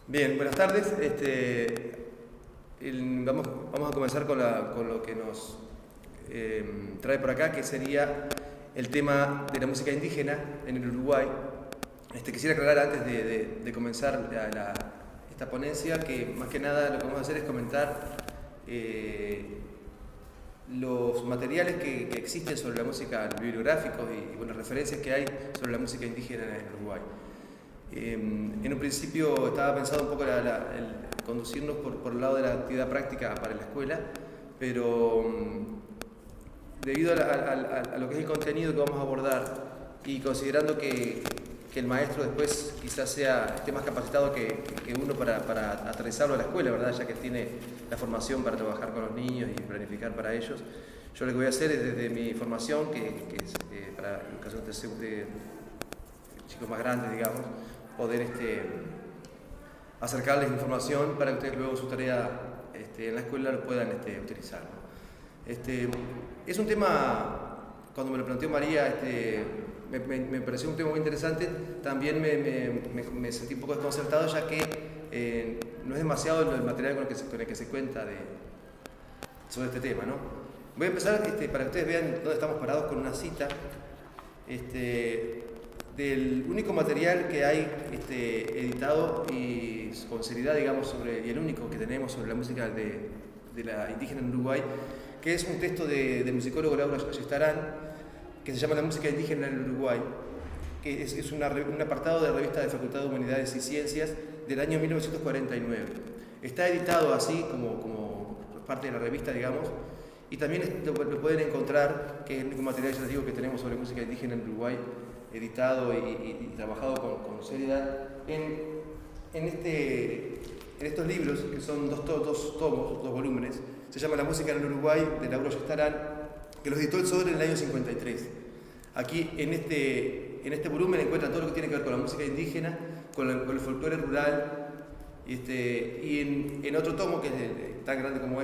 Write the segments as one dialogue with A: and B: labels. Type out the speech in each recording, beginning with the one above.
A: Bien, buenas tardes. Vamos a comenzar con lo que nos trae por acá, que sería el tema de la música indígena en el Uruguay. Quisiera aclarar antes de comenzar esta ponencia que más que nada lo que vamos a hacer es comentar los materiales que existen sobre la música, bibliográficos y referencias que hay sobre la música indígena en el Uruguay. En un principio estaba pensado un poco el conducirnos por el lado de la actividad práctica para la escuela, pero debido a lo que es el contenido que vamos a abordar y considerando que el maestro después quizás esté más capacitado que uno para aterrizarlo a la escuela, ¿verdad? Ya que tiene la formación para trabajar con los niños y planificar para ellos. Yo lo que voy a hacer es desde mi formación, que es para educación de chicos más grandes, digamos, poder acercarles información para que ustedes luego su tarea en la escuela lo puedan utilizar. Es un tema, cuando me lo planteó María, me pareció un tema muy interesante. También me sentí un poco desconcertado, ya que no es demasiado el material con el que se cuenta sobre este tema, ¿no? Voy a empezar para que ustedes vean dónde estamos parados con una cita del único material que hay editado y con seriedad, digamos, y el único que tenemos sobre la música de la indígena en Uruguay, que es un texto del musicólogo Lauro Ayestarán, que se llama La música indígena en el Uruguay, que es un apartado de la revista de Facultad de Humanidades y Ciencias del año 1949. Está editado así como parte de la revista, digamos, y también lo pueden encontrar, que es el único material, ya les digo, que tenemos sobre música indígena en Uruguay, editado y trabajado con seriedad en estos libros, que son dos tomos, dos volúmenes. Se llama La música en el Uruguay, de Lauro Ayestarán, que los editó el Sodre en el año 53. Aquí en este volumen encuentran todo lo que tiene que ver con la música indígena, con el folclore rural, y en otro tomo, que es tan grande como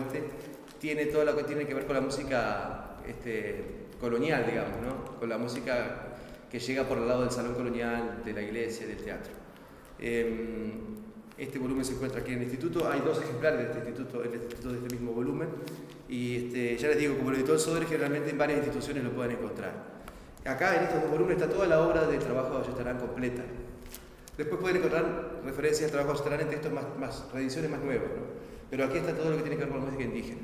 A: tiene todo lo que tiene que ver con la música colonial, digamos, ¿no? Con la música que llega por el lado del salón colonial, de la iglesia, del teatro. Este volumen se encuentra aquí en el instituto. Hay dos ejemplares de este instituto de este mismo volumen. Y ya les digo, como lo editó el Sodre, generalmente en varias instituciones lo pueden encontrar. Acá en estos dos volúmenes está toda la obra de trabajo de Ayestarán completa. Después pueden encontrar referencias al trabajo de Ayestarán en textos reediciones más nuevas, ¿no? Pero aquí está todo lo que tiene que ver con la música indígena.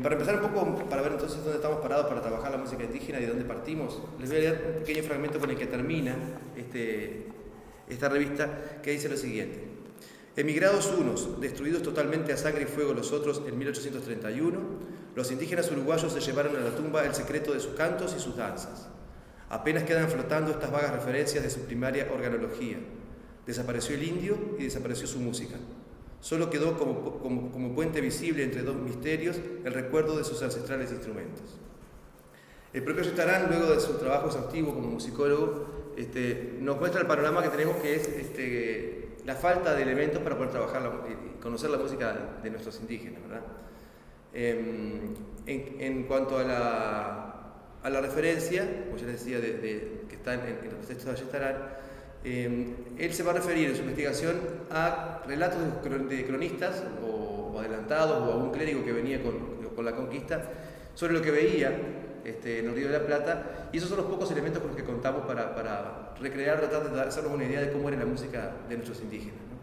A: Para empezar un poco, para ver entonces dónde estamos parados para trabajar la música indígena y de dónde partimos, les voy a leer un pequeño fragmento con el que termina esta revista, que dice lo siguiente: emigrados unos, destruidos totalmente a sangre y fuego los otros en 1831, los indígenas uruguayos se llevaron a la tumba el secreto de sus cantos y sus danzas. Apenas quedan flotando estas vagas referencias de su primaria organología. Desapareció el indio y desapareció su música. Solo quedó como puente visible entre dos misterios el recuerdo de sus ancestrales instrumentos. El propio Ayestarán, luego de su trabajo exhaustivo como musicólogo, nos muestra el panorama que tenemos, que es la falta de elementos para poder trabajar y conocer la música de nuestros indígenas, ¿verdad? En cuanto a la referencia, como ya les decía, que está en los textos de Ayestarán, él se va a referir en su investigación a relatos de cronistas o adelantados o a un clérigo que venía con la conquista sobre lo que veía en el Río de la Plata, y esos son los pocos elementos con los que contamos para recrear, tratar de hacernos una idea de cómo era la música de nuestros indígenas, ¿no?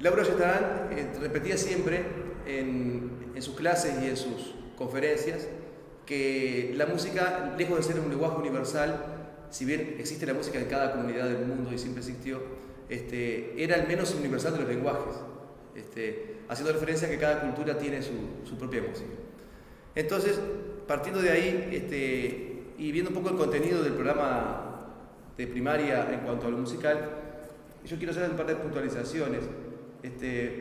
A: Lauro Ayestarán repetía siempre en sus clases y en sus conferencias que la música, lejos de ser un lenguaje universal, si bien existe la música en cada comunidad del mundo y siempre existió, era al menos universal de los lenguajes, haciendo referencia a que cada cultura tiene su propia música. Entonces, partiendo de ahí y viendo un poco el contenido del programa de primaria en cuanto a lo musical, yo quiero hacer un par de puntualizaciones,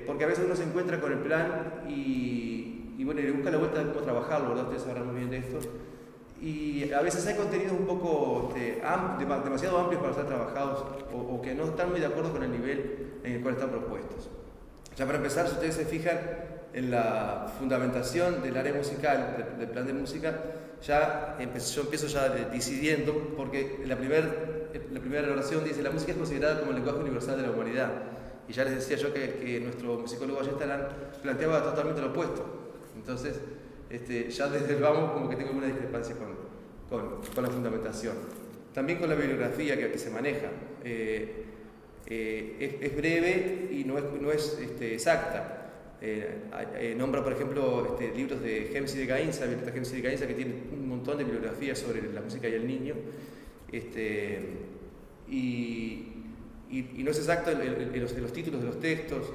A: porque a veces uno se encuentra con el plan y bueno, le busca la vuelta de cómo trabajarlo, ¿verdad? Ustedes sabrán muy bien de esto. Y a veces hay contenidos un poco demasiado amplios para ser trabajados o que no están muy de acuerdo con el nivel en el cual están propuestos. Ya para empezar, si ustedes se fijan en la fundamentación del área musical, del plan de música, yo empiezo ya decidiendo, porque la primera la primera oración dice: la música es considerada como el lenguaje universal de la humanidad. Y ya les decía yo que nuestro musicólogo Ayestarán planteaba totalmente lo opuesto. Entonces, ya desde el vamos como que tengo alguna discrepancia con la fundamentación. También con la bibliografía que se maneja. Es breve y no es exacta. Nombra, por ejemplo, libros de Hemsi de Gainza, Violeta Hemsi de Gainza, que tiene un montón de bibliografías sobre la música y el niño. Y no es exacto en los títulos de los textos,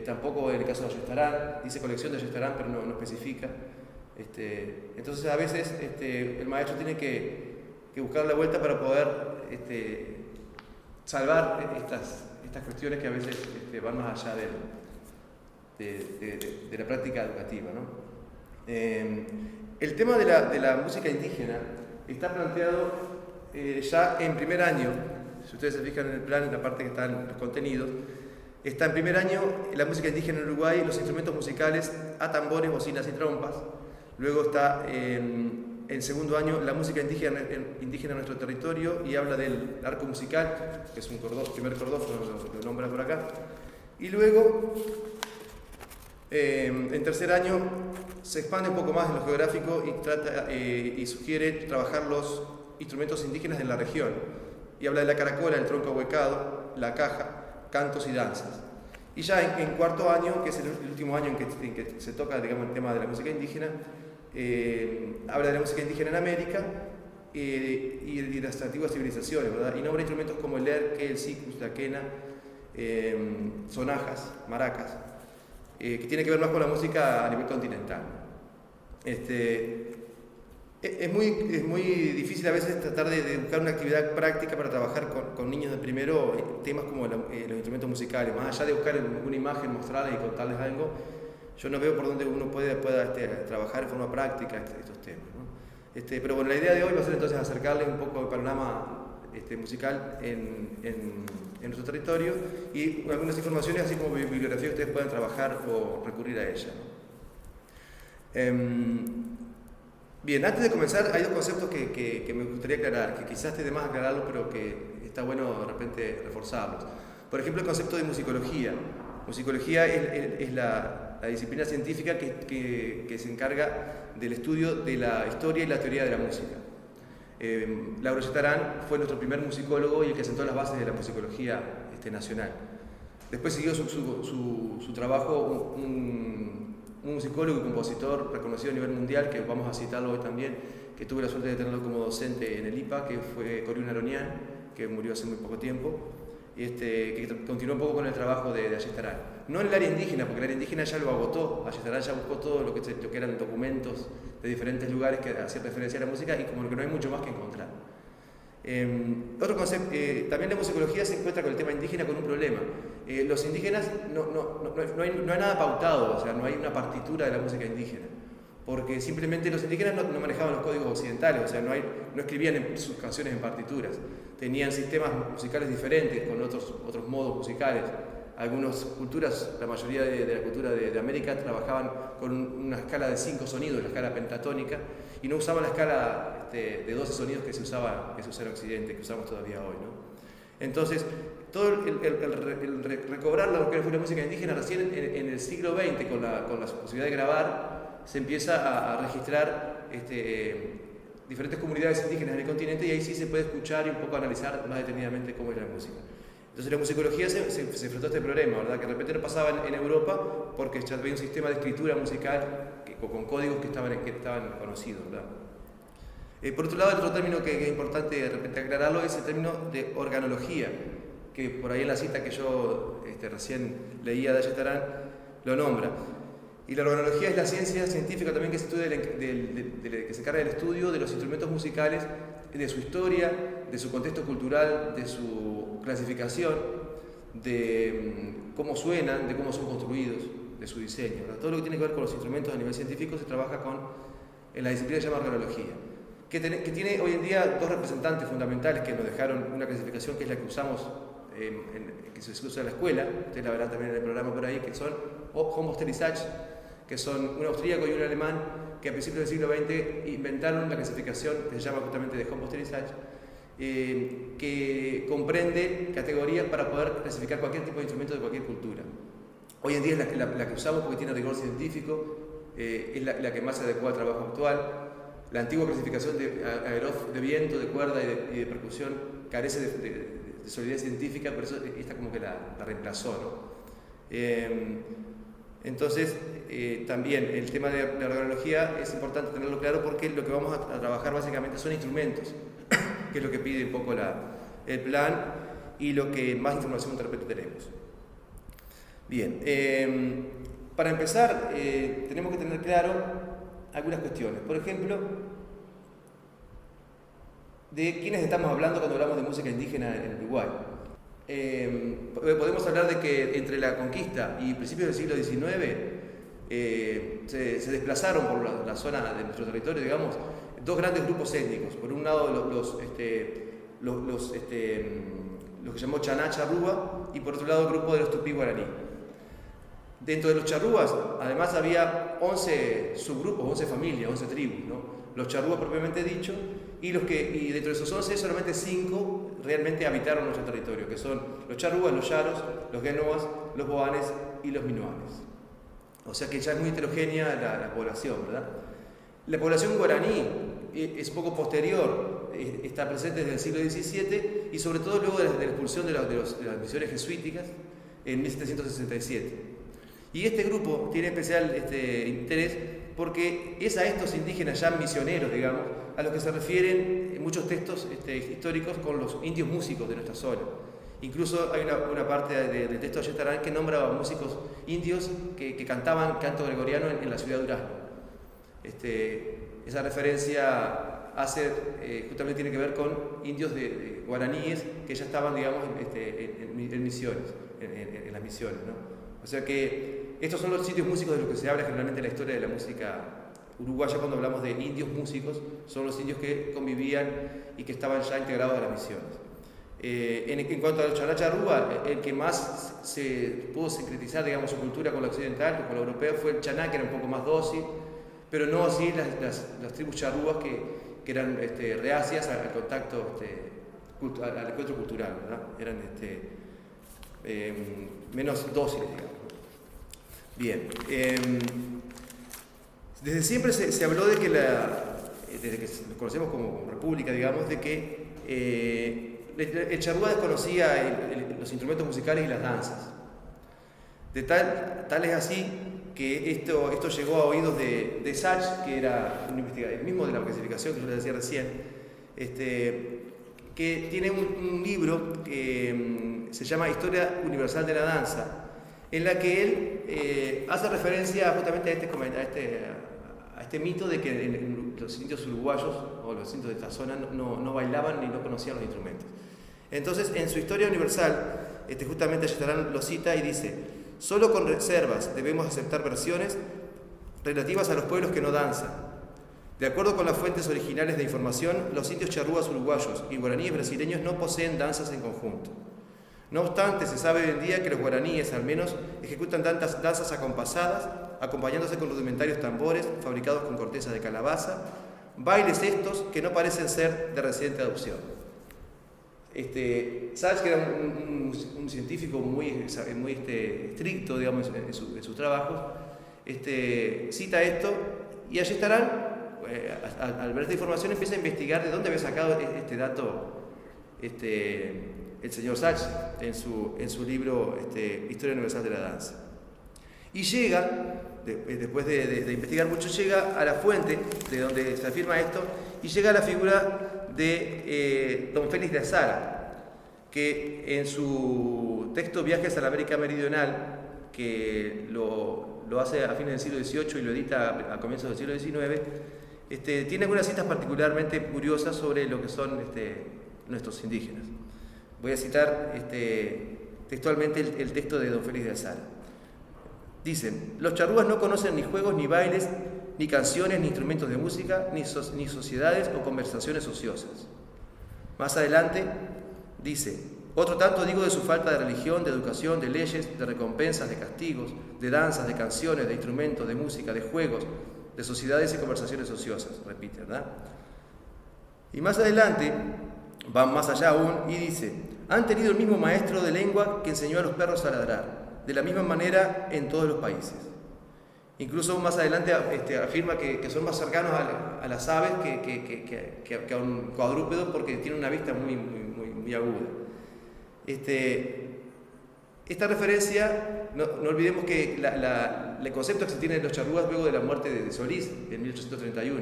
A: tampoco en el caso de Ayestarán, dice colección de Ayestarán, pero no especifica. Entonces a veces el maestro tiene que buscar la vuelta para poder salvar estas cuestiones que a veces van más allá de la práctica educativa, ¿no? El tema de la música indígena está planteado ya en primer año. Si ustedes se fijan en el plan, en la parte que están los contenidos, está en primer año la música indígena en Uruguay, los instrumentos musicales a tambores, bocinas y trompas. Luego está en segundo año la música indígena en nuestro territorio, y habla del arco musical, que es un primer cordófono, lo nombra por acá. Y luego, en tercer año, se expande un poco más en lo geográfico y sugiere trabajar los instrumentos indígenas de la región. Y habla de la caracola, el tronco ahuecado, la caja, cantos y danzas. Y ya en cuarto año, que es el último año en que se toca, digamos, el tema de la música indígena, habla de la música indígena en América y de las antiguas civilizaciones, ¿verdad? Y nombra instrumentos como el erque, el sicus, la quena, sonajas, maracas, que tiene que ver más con la música a nivel continental. Es muy difícil a veces tratar de buscar una actividad práctica para trabajar con niños de primero temas como los instrumentos musicales. Más allá de buscar una imagen, mostrarles y contarles algo, yo no veo por dónde uno pueda trabajar de forma práctica estos temas, ¿no? Pero bueno, la idea de hoy va a ser entonces acercarles un poco el panorama musical en nuestro territorio y algunas informaciones, así como bibliografía, que ustedes puedan trabajar o recurrir a ella, ¿no? Bien, antes de comenzar, hay dos conceptos que me gustaría aclarar, que quizás esté de más aclararlos, pero que está bueno de repente reforzarlos. Por ejemplo, el concepto de musicología. Musicología es la disciplina científica que se encarga del estudio de la historia y la teoría de la música. Lauro Ayestarán fue nuestro primer musicólogo y el que sentó las bases de la musicología nacional. Después siguió su trabajo un musicólogo y compositor reconocido a nivel mundial, que vamos a citarlo hoy también, que tuve la suerte de tenerlo como docente en el IPA, que fue Coriún Aronian, que murió hace muy poco tiempo, que continuó un poco con el trabajo de Ayestarán. No en el área indígena, porque el área indígena ya lo agotó. Ayestarán ya buscó todo lo que eran documentos de diferentes lugares que hacían referencia a la música, y como que no hay mucho más que encontrar. Otro concepto, también la musicología se encuentra con el tema indígena con un problema. Los indígenas no hay nada pautado, o sea, no hay una partitura de la música indígena, porque simplemente los indígenas no manejaban los códigos occidentales, o sea, no escribían sus canciones en partituras, tenían sistemas musicales diferentes, con otros modos musicales. Algunas culturas, la mayoría de la cultura de América, trabajaban con una escala de 5 sonidos, la escala pentatónica, y no usaban la escala de 12 sonidos que se usa en Occidente, que usamos todavía hoy, ¿no? Entonces, todo el recobrar lo que fue la música indígena recién en el siglo XX, con la posibilidad de grabar, se empieza a registrar diferentes comunidades indígenas en el continente, y ahí sí se puede escuchar y un poco analizar más detenidamente cómo es la música. Entonces la musicología se enfrentó a este problema, ¿verdad? Que de repente no pasaba en Europa, porque ya había un sistema de escritura musical con códigos que estaban conocidos, ¿verdad? Por otro lado, el otro término que es importante de repente aclararlo es el término de organología, que por ahí en la cita que yo recién leía de Ayestarán lo nombra. Y la organología es la ciencia científica también que se estudia que se encarga del estudio de los instrumentos musicales, de su historia, de su contexto cultural, de su clasificación, de cómo suenan, de cómo son construidos, de su diseño, ¿verdad? Todo lo que tiene que ver con los instrumentos a nivel científico se trabaja en la disciplina que se llama organología, que tiene hoy en día dos representantes fundamentales que nos dejaron una clasificación que es la que usamos, que se usa en la escuela, ustedes la verán también en el programa por ahí, que son Humboldt y Sachs, que son un austríaco y un alemán, que a principios del siglo XX inventaron la clasificación que se llama justamente de Humboldt y Sachs, que comprende categorías para poder clasificar cualquier tipo de instrumento de cualquier cultura. Hoy en día es la que usamos porque tiene rigor científico, es la que más se adecua al trabajo actual. La antigua clasificación de viento, de cuerda y de percusión carece de solidez científica, por eso esta como que la reemplazó, ¿no? Entonces, también el tema de la organología es importante tenerlo claro porque lo que vamos a trabajar básicamente son instrumentos, que es lo que pide un poco el plan y lo que más información de repente tenemos. Bien, para empezar, tenemos que tener claro algunas cuestiones. Por ejemplo, ¿de quiénes estamos hablando cuando hablamos de música indígena en Uruguay? Podemos hablar de que entre la conquista y principios del siglo XIX se desplazaron por la zona de nuestro territorio, digamos, dos grandes grupos étnicos. Por un lado los que llamó Chaná Charrúa y por otro lado el grupo de los Tupí Guaraní. Dentro de los charrúas, además, había 11 subgrupos, 11 familias, 11 tribus, ¿no? Los charrúas propiamente dicho, y dentro de esos 11, solamente 5 realmente habitaron nuestro territorio, que son los charrúas, los yaros, los guenoas, los boanes y los minuanes. O sea que ya es muy heterogénea la población, ¿verdad? La población guaraní es un poco posterior, está presente desde el siglo XVII y sobre todo luego de la expulsión de las misiones jesuíticas en 1767. Y este grupo tiene especial interés porque es a estos indígenas ya misioneros, digamos, a los que se refieren muchos textos históricos con los indios músicos de nuestra zona. Incluso hay una parte del texto de Ayestarán que nombra a músicos indios que cantaban canto gregoriano en la ciudad de Durazno. Esa referencia justamente tiene que ver con indios de guaraníes que ya estaban, digamos, en misiones, en las misiones, ¿no? O sea que estos son los sitios músicos de los que se habla generalmente en la historia de la música uruguaya cuando hablamos de indios músicos, son los indios que convivían y que estaban ya integrados a las misiones. En cuanto a los Chaná Charrúa, el que más se pudo sincretizar, digamos, su cultura con la occidental, con la europea, fue el Chaná, que era un poco más dócil, pero no así las tribus charrúas que eran reacias al contacto, al encuentro cultural, ¿verdad? Eran menos dóciles, digamos. Bien, desde siempre se habló de que desde que nos conocemos como república, digamos, de que el charrúa desconocía los instrumentos musicales y las danzas. Tal es así que esto llegó a oídos de Sachs, que era un investigador, el mismo de la clasificación que yo les decía recién, que tiene un libro que se llama Historia Universal de la Danza, en la que él hace referencia justamente a este mito de que los indios uruguayos o los indios de esta zona no bailaban ni no conocían los instrumentos. Entonces, en su Historia Universal, justamente Ayestarán lo cita y dice: solo con reservas debemos aceptar versiones relativas a los pueblos que no danzan. De acuerdo con las fuentes originales de información, los indios charrúas uruguayos y guaraníes brasileños no poseen danzas en conjunto. No obstante, se sabe hoy en día que los guaraníes, al menos, ejecutan tantas danzas acompasadas, acompañándose con rudimentarios tambores fabricados con corteza de calabaza, bailes estos que no parecen ser de reciente adopción. Sachs, que era un científico muy estricto, digamos, en sus trabajos, cita esto y Ayestarán, al ver esta información, empieza a investigar de dónde había sacado este dato el señor Sachs en su libro Historia Universal de la Danza. Y llega, después de investigar mucho, llega a la fuente de donde se afirma esto y llega a la figura de don Félix de Azara, que en su texto Viajes a la América Meridional, que lo hace a fines del siglo XVIII y lo edita a comienzos del siglo XIX, tiene algunas citas particularmente curiosas sobre lo que son nuestros indígenas. Voy a citar textualmente el texto de don Félix de Azara. Dicen: los charrúas no conocen ni juegos, ni bailes, ni canciones, ni instrumentos de música, ni sociedades o conversaciones ociosas. Más adelante dice: otro tanto digo de su falta de religión, de educación, de leyes, de recompensas, de castigos, de danzas, de canciones, de instrumentos, de música, de juegos, de sociedades y conversaciones ociosas. Repite, ¿verdad? Y más adelante va más allá aún y dice: han tenido el mismo maestro de lengua que enseñó a los perros a ladrar, de la misma manera en todos los países. Incluso más adelante afirma que son más cercanos a las aves que a un cuadrúpedo, porque tienen una vista muy aguda. Esta referencia, no olvidemos que el concepto que se tiene de los charrúas luego de la muerte de Solís en 1831.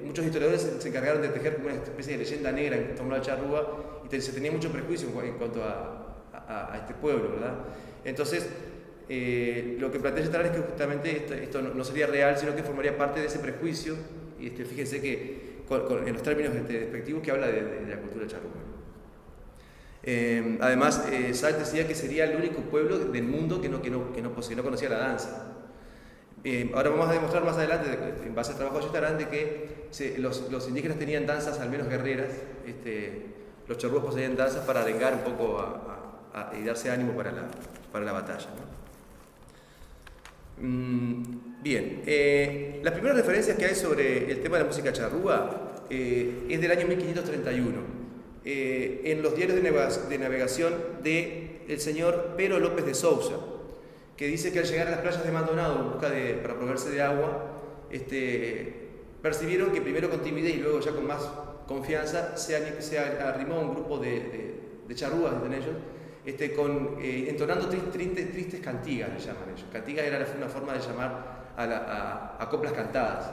A: Muchos historiadores se encargaron de tejer como una especie de leyenda negra en torno al charrúa, y se tenía mucho prejuicio en cuanto a este pueblo, ¿verdad? Entonces, lo que plantea Yestarar es que justamente esto no sería real, sino que formaría parte de ese prejuicio, y fíjense que en los términos despectivos que habla de la cultura charrúa. Además, Salt decía que sería el único pueblo del mundo que no conocía la danza. Ahora vamos a demostrar más adelante, en base al trabajo de Yestarar, de que los indígenas tenían danzas al menos guerreras. Los charrúas poseían danzas para arengar un poco y darse ánimo para la batalla, ¿no? Bien, las primeras referencias que hay sobre el tema de la música charrúa es del año 1531. En los diarios de navegación del señor Pero López de Sousa, que dice que al llegar a las playas de Maldonado en busca para proveerse de agua, percibieron que primero con timidez y luego ya con más confianza se arrimó un grupo de charrúas, dicen ellos, entonando tristes cantigas, le llaman ellos. Cantigas era una forma de llamar a coplas cantadas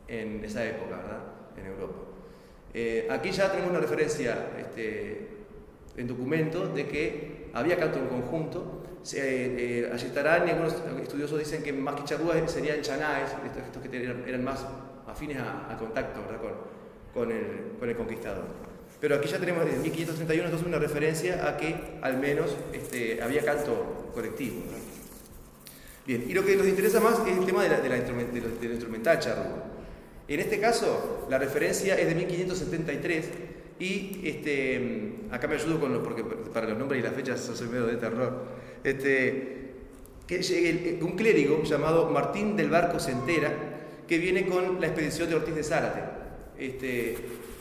A: en esa época, ¿verdad? En Europa. Aquí ya tenemos una referencia en documento de que había canto en conjunto. Ayestarán y algunos estudiosos dicen que más que charrúas serían chanaes, estos que eran más afines al contacto, ¿verdad? con el conquistador. Pero aquí ya tenemos en 1531 entonces una referencia a que al menos había canto colectivo, ¿no? Bien, y lo que nos interesa más es el tema del instrumental charrúa. En este caso, la referencia es de 1573 y acá me ayudo porque para los nombres y las fechas soy medio de terror. Un clérigo llamado Martín del Barco Centera, que viene con la expedición de Ortiz de Zárate.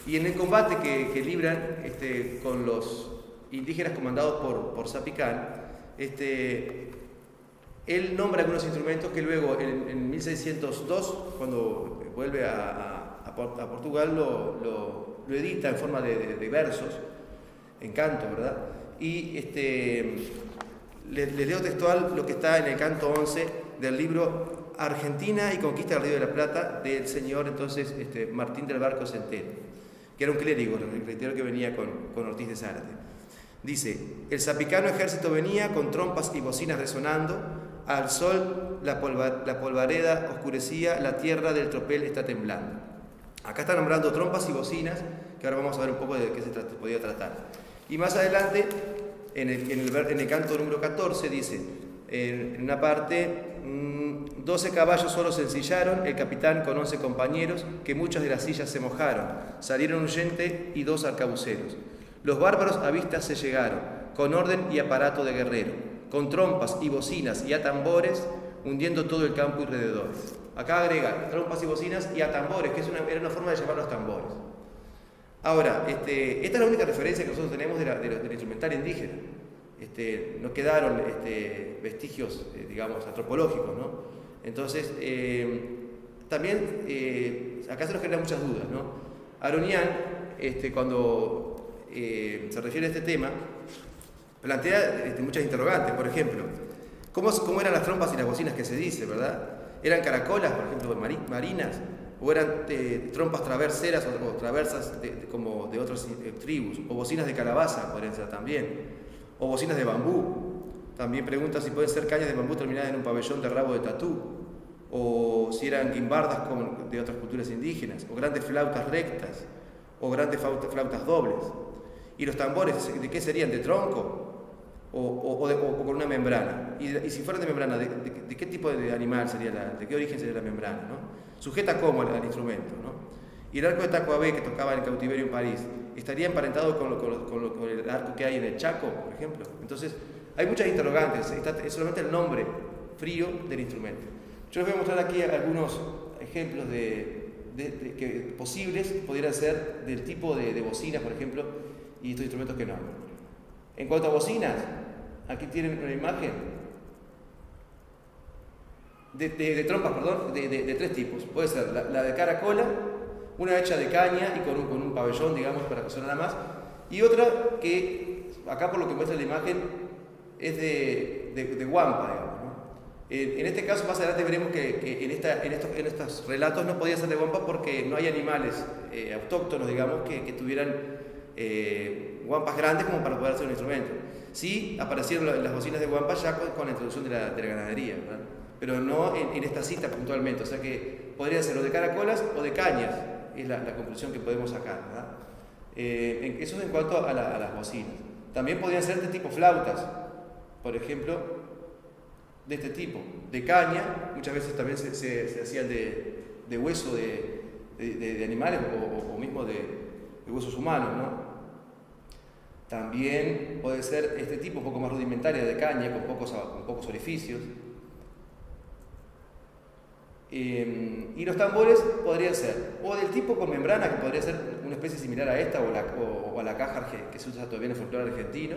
A: Y en el combate que libran con los indígenas comandados por Zapicán, él nombra algunos instrumentos que luego en 1602, cuando vuelve a Portugal, lo edita en forma de versos, en canto, ¿verdad? Y les leo textual lo que está en el canto 11 del libro Argentina y Conquista del Río de la Plata, del señor entonces Martín del Barco Centeno, que era un clérigo, reitero, que venía con Ortiz de Zárate. Dice: el zapicano ejército venía con trompas y bocinas resonando, al sol la polvareda oscurecía, la tierra del tropel está temblando. Acá está nombrando trompas y bocinas, que ahora vamos a ver un poco de qué se podía tratar. Y más adelante, en el canto número 14, dice, en una parte: 12 caballos solo se ensillaron, el capitán con 11 compañeros, que muchas de las sillas se mojaron, salieron huyente y 2 arcabuceros. Los bárbaros a vista se llegaron, con orden y aparato de guerrero, con trompas y bocinas y atambores, hundiendo todo el campo y alrededores. Acá agrega trompas y bocinas y atambores, que era una forma de llamar los tambores. Ahora, esta es la única referencia que nosotros tenemos del instrumental indígena. No quedaron vestigios, digamos, antropológicos, ¿no? Entonces, también acá se nos generan muchas dudas, ¿no? Aronian, cuando se refiere a este tema, plantea muchas interrogantes. Por ejemplo, ¿cómo eran las trompas y las bocinas que se dice, verdad? ¿Eran caracolas, por ejemplo, marinas? ¿O eran trompas traverseras o traversas como de otras tribus? ¿O bocinas de calabaza, podrían ser también? ¿O bocinas de bambú? También pregunta si pueden ser cañas de bambú terminadas en un pabellón de rabo de tatú. O si eran guimbardas de otras culturas indígenas. O grandes flautas rectas. O grandes flautas dobles. ¿Y los tambores de qué serían? ¿De tronco? ¿O con una membrana? Y si fueran de membrana, ¿de qué tipo de animal sería de qué origen sería la membrana, ¿no? Sujeta como al instrumento, ¿no? Y el arco de Tacuabé que tocaba en el cautiverio en París, ¿estaría emparentado con el arco que hay en el Chaco, por ejemplo? Entonces, hay muchas interrogantes, es solamente el nombre frío del instrumento. Yo les voy a mostrar aquí algunos ejemplos de posibles pudieran ser del tipo de bocinas, por ejemplo, y estos instrumentos que no. En cuanto a bocinas, aquí tienen una imagen de trompas, perdón, de tres tipos. Puede ser la de caracola, una hecha de caña y con un pabellón, digamos, para que sonara más, y otra que, acá por lo que muestra la imagen, es de guampa, digamos, ¿no? En este caso, más adelante veremos que en estos relatos no podía ser de guampa porque no hay animales autóctonos, digamos, que tuvieran guampas grandes como para poder hacer un instrumento. Sí aparecieron las bocinas de guampa ya con la introducción de la ganadería, ¿verdad? Pero no en esta cita puntualmente, o sea que podrían ser o de caracolas o de cañas, es la conclusión que podemos sacar, ¿verdad? Eso es en cuanto a las bocinas. También podrían ser de tipo flautas, por ejemplo, de este tipo, de caña, muchas veces también se hacían de hueso de animales o mismo de huesos humanos, ¿no? También puede ser este tipo un poco más rudimentaria de caña, con pocos orificios. Y los tambores podrían ser o del tipo con membrana, que podría ser una especie similar a esta o a la caja que se usa todavía en el folclore argentino,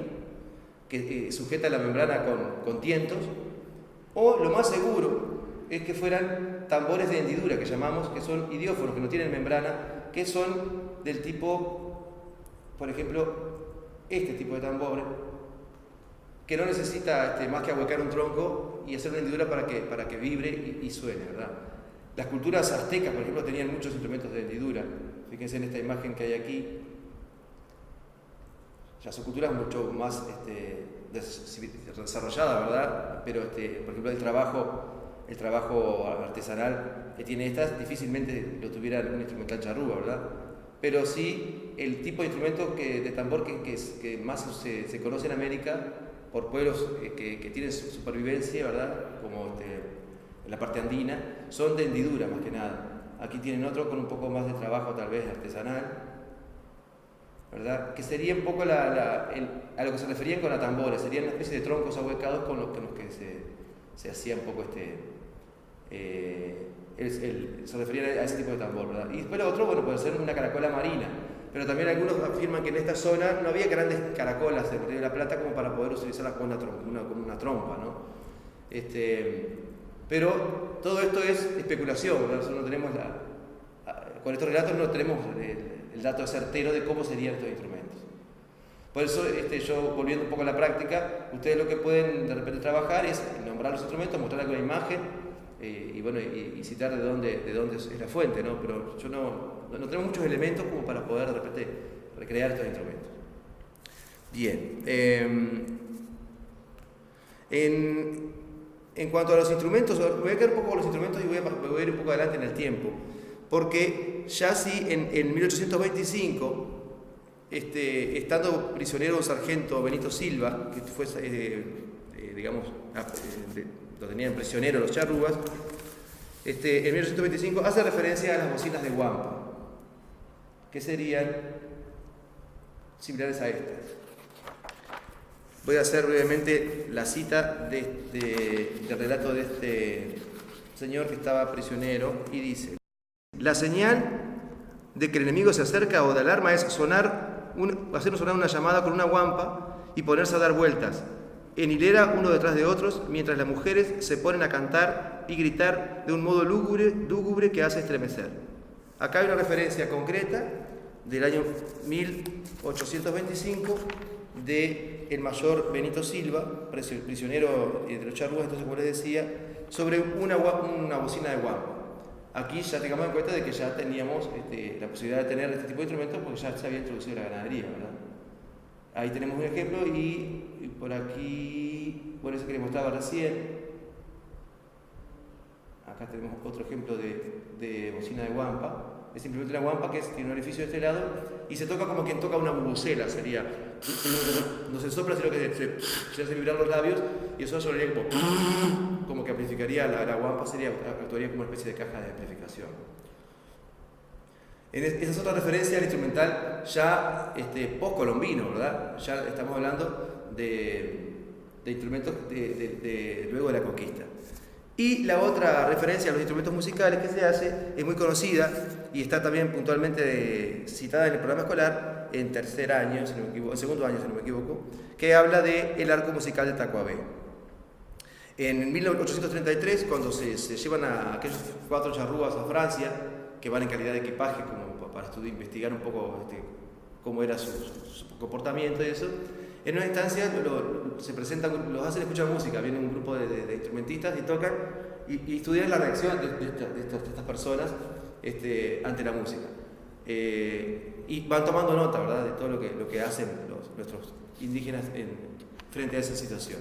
A: que sujeta la membrana con tientos, o lo más seguro es que fueran tambores de hendidura, que llamamos, que son idiófonos, que no tienen membrana, que son del tipo, por ejemplo, este tipo de tambor, que no necesita más que ahuecar un tronco y hacer una hendidura para que vibre y suene, ¿verdad? Las culturas aztecas, por ejemplo, tenían muchos instrumentos de hendidura. Fíjense en esta imagen que hay aquí. Ya son culturas mucho más desarrolladas, ¿verdad? Pero, por ejemplo, el trabajo artesanal que tiene estas, difícilmente lo tuviera un instrumental charrúa, ¿verdad? Pero sí el tipo de instrumento de tambor que más se conoce en América por pueblos que tienen supervivencia, ¿verdad? Como en la parte andina, son de hendidura más que nada. Aquí tienen otro con un poco más de trabajo tal vez artesanal, ¿verdad? Que sería un poco a lo que se referían con la tambora, serían una especie de troncos ahuecados con los que se hacía un poco se referían a ese tipo de tambor, ¿verdad? Y después lo otro, bueno, puede ser una caracola marina, pero también algunos afirman que en esta zona no había grandes caracolas del Río de la Plata como para poder utilizarlas con una trompa, ¿no? Pero todo esto es especulación, ¿verdad? Nosotros no tenemos con estos relatos no tenemos el dato certero de cómo serían estos instrumentos. Por eso, yo volviendo un poco a la práctica, ustedes lo que pueden de repente trabajar es nombrar los instrumentos, mostrar alguna imagen y citar de dónde es la fuente, ¿no? Pero yo no tenemos muchos elementos como para poder de repente recrear estos instrumentos. Bien. En cuanto a los instrumentos, me voy a quedar un poco con los instrumentos y voy a ir un poco adelante en el tiempo, porque ya sí en 1825, estando prisionero un sargento Benito Silva, que fue, lo tenían prisionero los charrúas, en 1825 hace referencia a las bocinas de guampa, que serían similares a estas. Voy a hacer brevemente la cita del relato de este señor que estaba prisionero y dice: la señal de que el enemigo se acerca o de alarma es hacer sonar una llamada con una guampa y ponerse a dar vueltas en hilera uno detrás de otros, mientras las mujeres se ponen a cantar y gritar de un modo lúgubre que hace estremecer. Acá hay una referencia concreta del año 1825 del mayor Benito Silva, prisionero de los charrúas, entonces, como les decía, sobre una bocina de guampa. Aquí ya tengamos en cuenta de que ya teníamos la posibilidad de tener este tipo de instrumentos porque ya se había introducido la ganadería, ¿verdad? Ahí tenemos un ejemplo y por aquí, bueno, ese que les mostraba recién. Acá tenemos otro ejemplo de bocina de guampa. Es simplemente una guampa que tiene un orificio de este lado y se toca como quien toca una bubucela, sería. No se sopla, sino que se hace vibrar los labios y eso sonaría como que amplificaría la guampa, actuaría como una especie de caja de amplificación. Esa es otra referencia al instrumental ya post-colombino, ¿verdad? Ya estamos hablando de instrumentos luego de la conquista. Y la otra referencia a los instrumentos musicales que se hace es muy conocida y está también puntualmente citada en el programa escolar en tercer año, si no me equivoco, en segundo año, si no me equivoco, que habla del arco musical de Tacuabé. En 1833, cuando se llevan a aquellos 4 charrúas a Francia, que van en calidad de equipaje como para investigar un poco cómo era su comportamiento y eso, en una instancia se presentan, los hacen escuchar música, viene un grupo de instrumentistas y tocan y estudian la reacción de estas personas ante la música. Y van tomando nota, ¿verdad?, de todo lo que hacen nuestros indígenas frente a esa situación.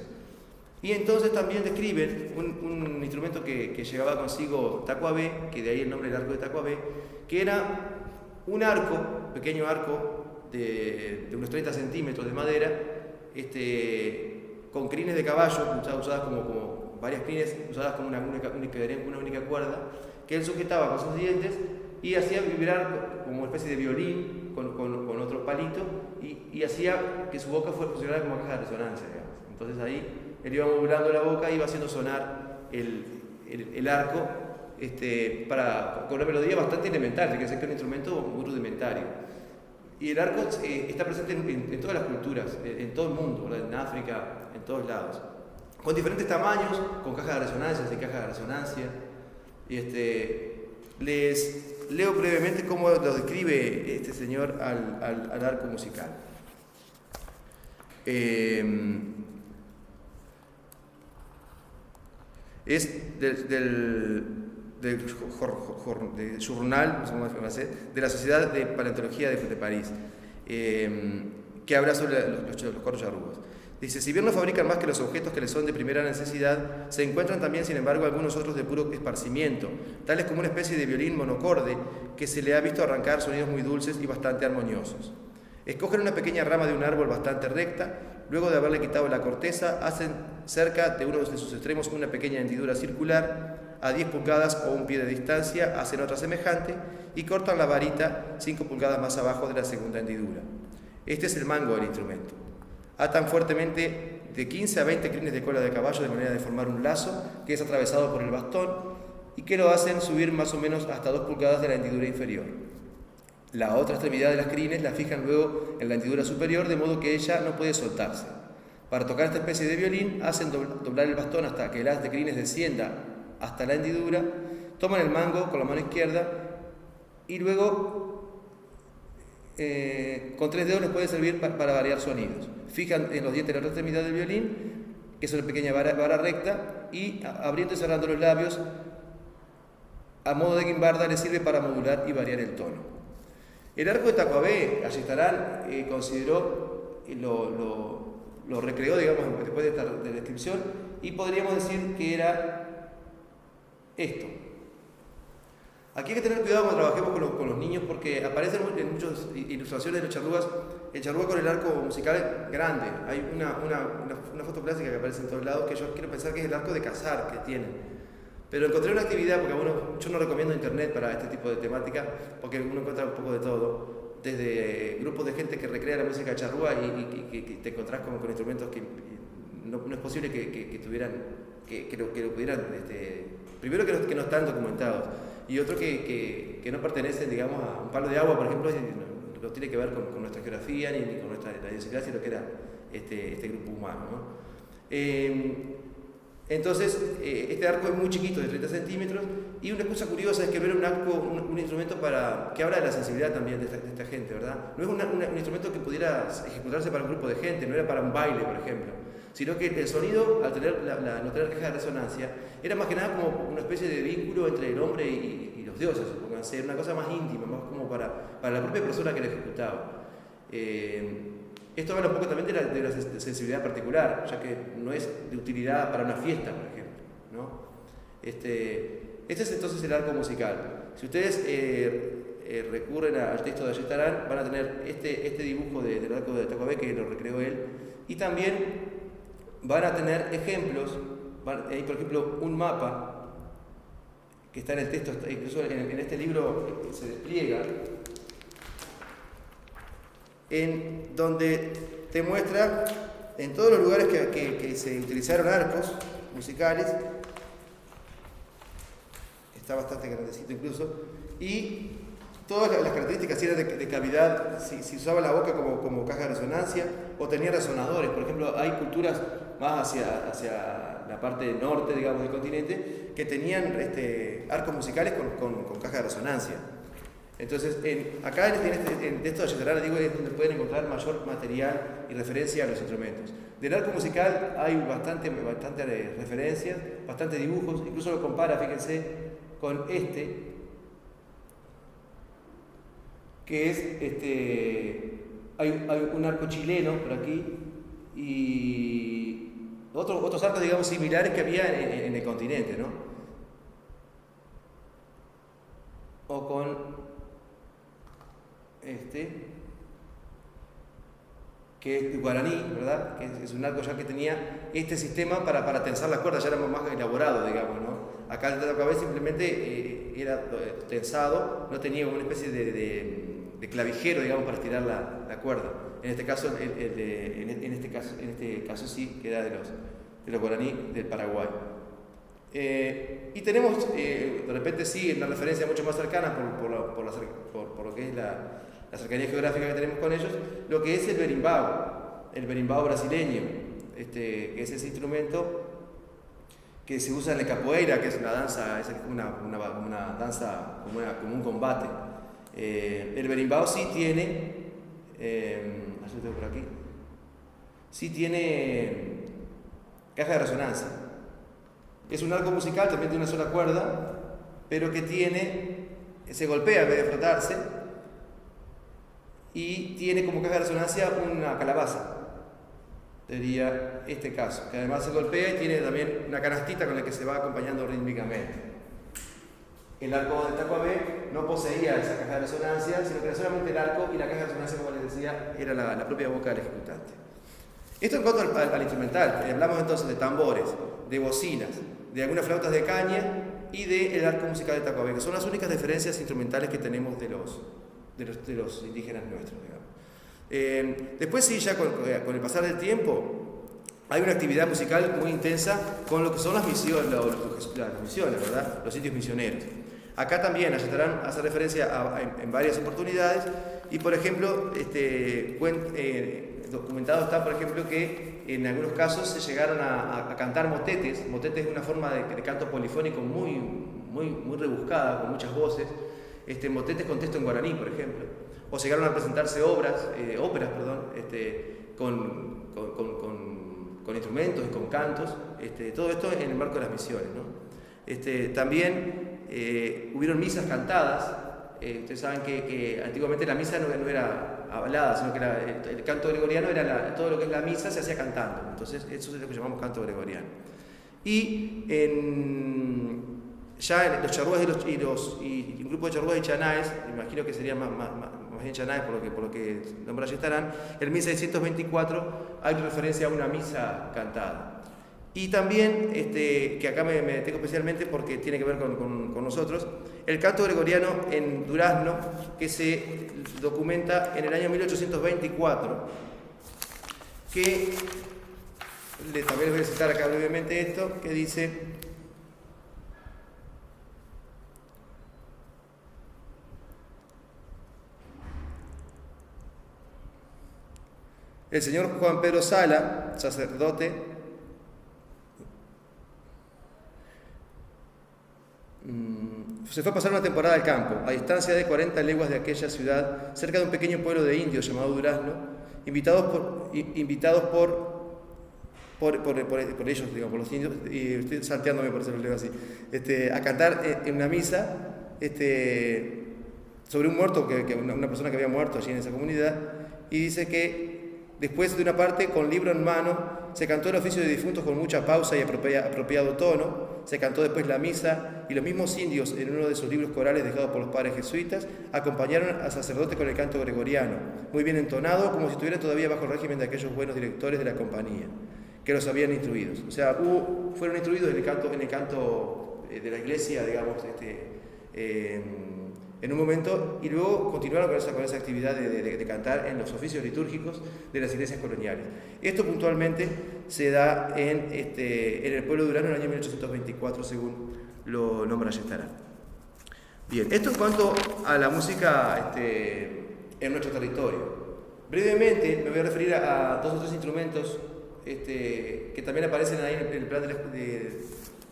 A: Y entonces también describen un instrumento que llevaba consigo Tacuabé, que de ahí el nombre del arco de Tacuabé, que era un arco, pequeño arco de unos 30 centímetros de madera, con crines de caballo, usadas como varias crines, usadas con una única cuerda, que él sujetaba con sus dientes y hacía vibrar como una especie de violín con otro palito y hacía que su boca funcionara como caja de resonancia, digamos. Entonces ahí él iba modulando la boca y iba haciendo sonar el arco con una melodía bastante elemental, que es un instrumento muy rudimentario. Y el arco está presente en todas las culturas, en todo el mundo, ¿verdad?, en África, en todos lados, con diferentes tamaños, con cajas de resonancia, sin cajas de resonancia. Les leo brevemente cómo lo describe este señor al arco musical. Es del Journal de la Sociedad de Paleontología de París, que habla sobre los 4 charrúas. Dice: si bien no fabrican más que los objetos que les son de primera necesidad, se encuentran también, sin embargo, algunos otros de puro esparcimiento, tales como una especie de violín monocorde que se le ha visto arrancar sonidos muy dulces y bastante armoniosos. Escogen una pequeña rama de un árbol bastante recta, luego de haberle quitado la corteza, hacen cerca de uno de sus extremos una pequeña hendidura circular, a 10 pulgadas o un pie de distancia hacen otra semejante y cortan la varita 5 pulgadas más abajo de la segunda hendidura. Este es el mango del instrumento. Atan fuertemente de 15 a 20 crines de cola de caballo de manera de formar un lazo que es atravesado por el bastón y que lo hacen subir más o menos hasta 2 pulgadas de la hendidura inferior. La otra extremidad de las crines la fijan luego en la hendidura superior, de modo que ella no puede soltarse. Para tocar esta especie de violín, hacen doblar el bastón hasta que el haz de crines descienda hasta la hendidura, toman el mango con la mano izquierda y luego con 3 dedos les puede servir para variar sonidos. Fijan en los dientes de la otra extremidad del violín, que es una pequeña vara recta, y abriendo y cerrando los labios a modo de guimbarda les sirve para modular y variar el tono. El arco de Tacuabé, Ayestarán consideró, lo recreó, digamos, después de esta descripción, y podríamos decir que era esto. Aquí hay que tener cuidado cuando trabajemos con los niños, porque aparecen en muchas ilustraciones de los charrúas, el charrúa con el arco musical grande. Hay una foto clásica que aparece en todos lados, que yo quiero pensar que es el arco de cazar que tienen. Pero encontré una actividad, porque yo no recomiendo internet para este tipo de temática, porque uno encuentra un poco de todo, desde grupos de gente que recrea la música de charrúa y que te encontrás con instrumentos que no es posible que tuvieran, que lo pudieran, primero que no están documentados, y otro que no pertenecen, digamos, a un palo de agua, por ejemplo, no tiene que ver con nuestra geografía ni con nuestra idiosincrasia, lo que era este grupo humano, ¿no? Entonces, este arco es muy chiquito, de 30 centímetros, y una cosa curiosa es que ver un arco, un instrumento que habla de la sensibilidad también de esta gente, ¿verdad? No es un instrumento que pudiera ejecutarse para un grupo de gente, no era para un baile, por ejemplo, sino que el sonido, al tener no tener caja de resonancia, era más que nada como una especie de vínculo entre el hombre y los dioses, supónganse, una cosa más íntima, más como para la propia persona que lo ejecutaba. Esto habla un poco también de la sensibilidad particular, ya que no es de utilidad para una fiesta, por ejemplo, ¿no? Este es entonces el arco musical. Si ustedes recurren al texto de Ayestarán, van a tener este dibujo del arco de Tacuabé, que lo recreó él, y también van a tener ejemplos. Hay, por ejemplo, un mapa que está en el texto, incluso en este libro se despliega, en donde te muestra en todos los lugares que se utilizaron arcos musicales, está bastante grandecito incluso, y todas las características eran de cavidad, si usaba la boca como caja de resonancia, o tenía resonadores. Por ejemplo, hay culturas más hacia la parte norte, digamos, del continente, que tenían arcos musicales con caja de resonancia. Entonces, acá en esto de Ayestarán, digo, es donde pueden encontrar mayor material y referencia a los instrumentos. Del arco musical hay bastante referencias, bastante dibujos, incluso lo compara, fíjense, con que es, hay un arco chileno por aquí, y otros arcos, digamos, similares que había en el continente, ¿no? O con que es guaraní, ¿verdad? Que es un arco ya que tenía este sistema para tensar las cuerdas, ya era más elaborado, digamos, ¿no? Acá el tacabé simplemente era tensado, no tenía una especie de clavijero, digamos, para estirar la cuerda. En este caso, en este caso sí, que era de los guaraní del Paraguay. Y tenemos, de repente sí, una referencia mucho más cercana por lo que es la cercanía geográfica que tenemos con ellos, lo que es el berimbau brasileño, que es ese instrumento que se usa en la capoeira, que es una danza, es una danza como un combate. El berimbau sí tiene, por aquí, sí tiene caja de resonancia. Es un arco musical, también de una sola cuerda, pero que se golpea en vez de frotarse, y tiene como caja de resonancia una calabaza, sería este caso, que además se golpea y tiene también una canastita con la que se va acompañando rítmicamente. El arco del tacuabé no poseía esa caja de resonancia, sino que era solamente el arco, y la caja de resonancia, como les decía, era la propia boca del ejecutante. Esto en cuanto al instrumental. Hablamos entonces de tambores, de bocinas, de algunas flautas de caña y del arco musical de tacuabé, que son las únicas diferencias instrumentales que tenemos de los indígenas nuestros, digamos. Después sí, ya con el pasar del tiempo, hay una actividad musical muy intensa con lo que son las misiones, ¿verdad? Los indios misioneros. Acá también Ayestarán hace referencia en varias oportunidades, y por ejemplo, documentado está, por ejemplo, que en algunos casos se llegaron a cantar motetes. Motetes es una forma de canto polifónico muy rebuscada, con muchas voces. Motetes con texto en guaraní, por ejemplo. O llegaron a presentarse óperas, con instrumentos y con cantos. Todo esto en el marco de las misiones, ¿no? También hubieron misas cantadas. Ustedes saben que antiguamente la misa no era hablada, sino que el canto gregoriano era todo lo que es la misa se hacía cantando. Entonces eso es lo que llamamos canto gregoriano. Y ya en los charrúas y un grupo de charrúas y chanaes, me imagino que serían más bien chanaes por lo que nombra Ayestarán, en 1624 hay referencia a una misa cantada. Y también, que acá me detengo especialmente porque tiene que ver con nosotros, el canto gregoriano en Durazno, que se documenta en el año 1824, que también les voy a citar acá brevemente esto, que dice: el señor Juan Pedro Sala, sacerdote, se fue a pasar una temporada al campo, a distancia de 40 leguas de aquella ciudad, cerca de un pequeño pueblo de indios llamado Durazno, invitados por ellos, digamos, por los indios, y estoy salteándome por eso lo leo así, a cantar en una misa sobre un muerto, una persona que había muerto allí en esa comunidad, y dice que después de una parte, con libro en mano, se cantó el oficio de difuntos con mucha pausa y apropiado tono. Se cantó después la misa, y los mismos indios, en uno de sus libros corales dejados por los padres jesuitas, acompañaron al sacerdote con el canto gregoriano, muy bien entonado, como si estuviera todavía bajo el régimen de aquellos buenos directores de la compañía, que los habían instruido. O sea, fueron instruidos en el canto de la iglesia, digamos, en un momento, y luego continuaron con esa actividad de cantar en los oficios litúrgicos de las iglesias coloniales. Esto puntualmente se da en el pueblo de Durazno en el año 1824, según lo nombra Ayestarán. Bien, esto en cuanto a la música en nuestro territorio. Brevemente me voy a referir a 2 o 3 instrumentos que también aparecen ahí en el plan de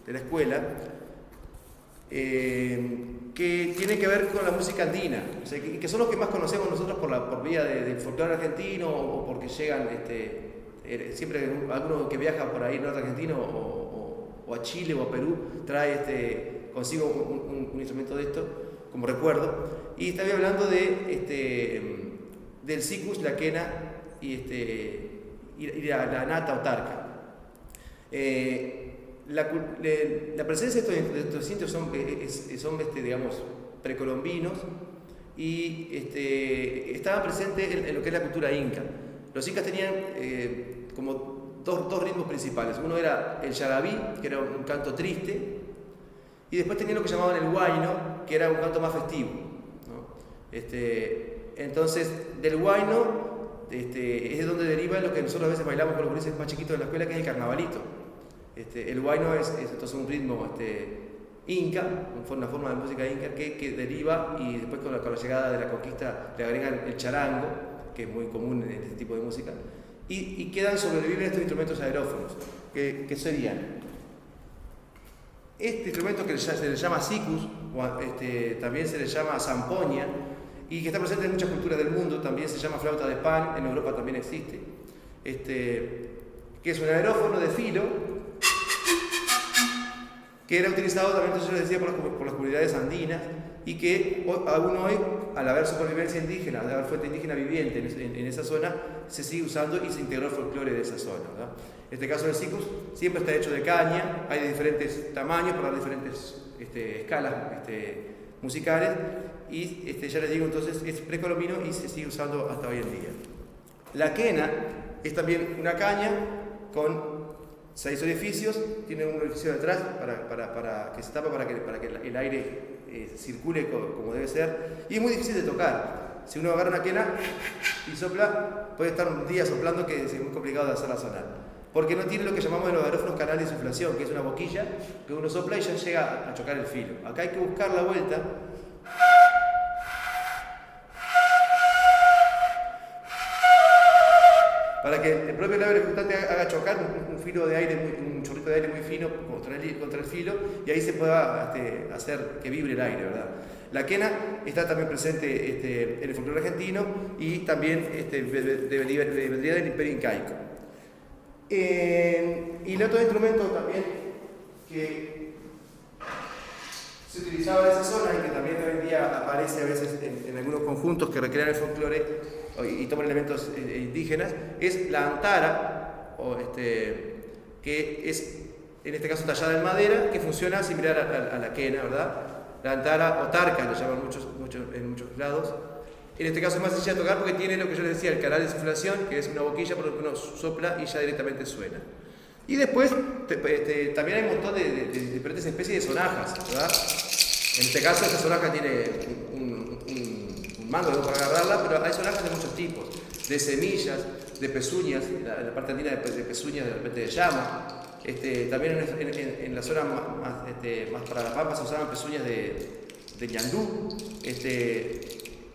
A: la escuela, que tienen que ver con la música andina, o sea, que son los que más conocemos nosotros por vía del folclore argentino o porque llegan, siempre alguno que viaja por ahí norte argentino o a Chile o a Perú trae consigo un instrumento de esto como recuerdo, y estaba hablando del sikus, la quena y la nata o tarca. La presencia de estos indios son digamos, precolombinos y estaban presentes en lo que es la cultura inca. Los incas tenían como dos ritmos principales. Uno era el yarabí, que era un canto triste, y después tenían lo que llamaban el huayno, que era un canto más festivo, ¿no? Entonces, del huayno es de donde deriva lo que nosotros a veces bailamos con los gurises más chiquitos de la escuela, que es el carnavalito. El huayno es entonces un ritmo inca, una forma de música inca que deriva, y después con la llegada de la conquista le agregan el charango, que es muy común en este tipo de música, y quedan sobreviven estos instrumentos aerófonos, que serían este instrumento que se le llama sikus, también se le llama zampoña, y que está presente en muchas culturas del mundo. También se llama flauta de pan, en Europa también existe, que es un aerófono de filo, que era utilizado también, entonces yo les decía, por las comunidades andinas, y que aún hoy, al haber supervivencia indígena, al haber fuente indígena viviente en esa zona, se sigue usando y se integró el folclore de esa zona, ¿verdad? En este caso del sikus siempre está hecho de caña, hay de diferentes tamaños para diferentes escalas musicales, y ya les digo, entonces es precolombino y se sigue usando hasta hoy en día. La quena es también una caña con 6 orificios, tiene un orificio detrás para que se tapa para que el aire circule como debe ser, y es muy difícil de tocar. Si uno agarra una quena y sopla, puede estar un día soplando, que es muy complicado de hacerla sonar, porque no tiene lo que llamamos en los aerófonos canal de insuflación, que es una boquilla que uno sopla y ya llega a chocar el filo. Acá hay que buscar la vuelta para que el propio labio ejecutante haga chocar un filo de aire, un chorrito de aire muy fino contra el filo, y ahí se pueda hacer que vibre el aire, ¿verdad? La quena está también presente en el folclore argentino, y también vendría del Imperio Incaico. Y el otro instrumento también que se utilizaba en esa zona, y que también hoy en día aparece a veces en algunos conjuntos que recrean el folclore y toman elementos indígenas, es la antara, que es en este caso tallada en madera, que funciona similar a la quena, ¿verdad? La antara o tarca lo llaman en muchos lados. En este caso es más sencilla de tocar porque tiene lo que yo les decía, el canal de insuflación, que es una boquilla por la que uno sopla y ya directamente suena. Y después también hay un montón de diferentes especies de sonajas, ¿verdad? En este caso esta sonaja tiene un mango para agarrarla, pero hay sonajas de muchos tipos, de semillas, de pezuñas, la parte andina de pezuñas de repente de llama. También en la zona más para la pampa se usaban pezuñas de ñandú,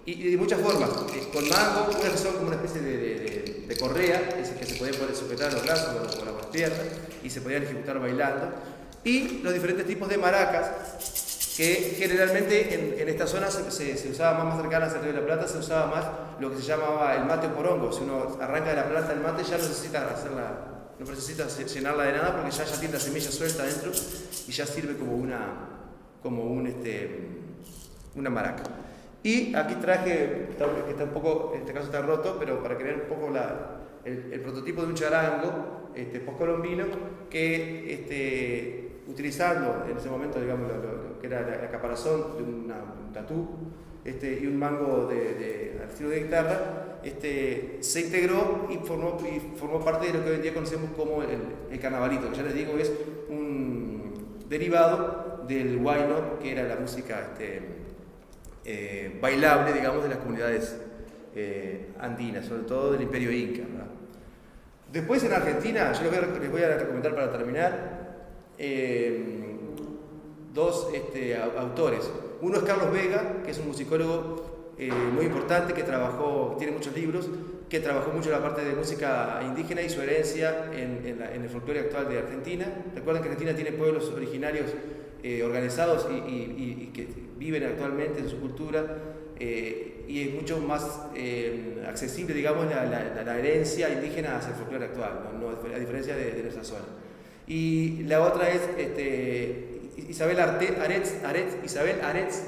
A: y de muchas formas, con mango, unas que son como una especie de correa, que se podían poder sujetar a los brazos o a las piernas, y se podían ejecutar bailando, y los diferentes tipos de maracas, que generalmente en esta zona se usaba más cercana al Río de la Plata, se usaba más lo que se llamaba el mate o porongo. Si uno arranca de la planta el mate, ya no necesita llenarla de nada, porque ya tiene la semilla suelta adentro y ya sirve como una maraca. Y aquí traje, que está un poco, en este caso está roto, pero para que vean un poco el prototipo de un charango poscolombino, que utilizando en ese momento, digamos, lo que era la caparazón de un tatú y un mango al estilo de guitarra, se integró y formó parte de lo que hoy en día conocemos como el carnavalito, que ya les digo es un derivado del huayno, que era la música bailable, digamos, de las comunidades andinas, sobre todo del Imperio Inca, ¿verdad? Después en Argentina, yo les voy a recomendar para terminar 2 autores. Uno es Carlos Vega, que es un musicólogo muy importante, que tiene muchos libros, que trabajó mucho la parte de música indígena y su herencia en el folclore actual de Argentina. Recuerden que Argentina tiene pueblos originarios organizados y que viven actualmente en su cultura, y es mucho más accesible, digamos, la herencia indígena hacia el folclore actual, a diferencia de nuestra zona. Y la otra es Isabel Aretz,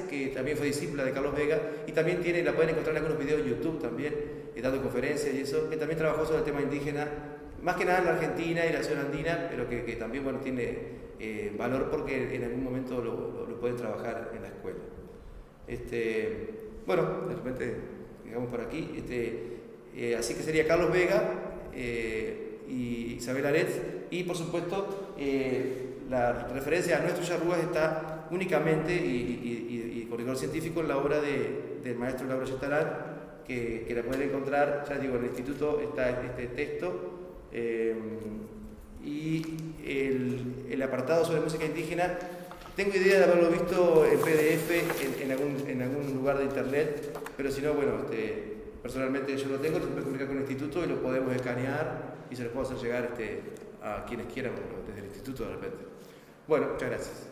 A: que también fue discípula de Carlos Vega, y también la pueden encontrar en algunos videos de YouTube también, dando conferencias y eso, que también trabajó sobre el tema indígena, más que nada en la Argentina y la zona andina, pero que también, bueno, tiene valor porque en algún momento lo pueden trabajar en la escuela. Bueno, de repente, digamos por aquí, así que sería Carlos Vega y Isabel Aretz, y por supuesto la referencia a nuestros charrúas está únicamente y con rigor científico en la obra del maestro Lauro Ayestarán, que la pueden encontrar, ya digo, en el instituto está este texto, y el apartado sobre música indígena. Tengo idea de haberlo visto en PDF en algún lugar de internet, pero si no, bueno, personalmente yo lo tengo, se puede comunicar con el instituto y lo podemos escanear y se los puedo hacer llegar a quienes quieran desde el instituto de repente. Bueno, muchas gracias.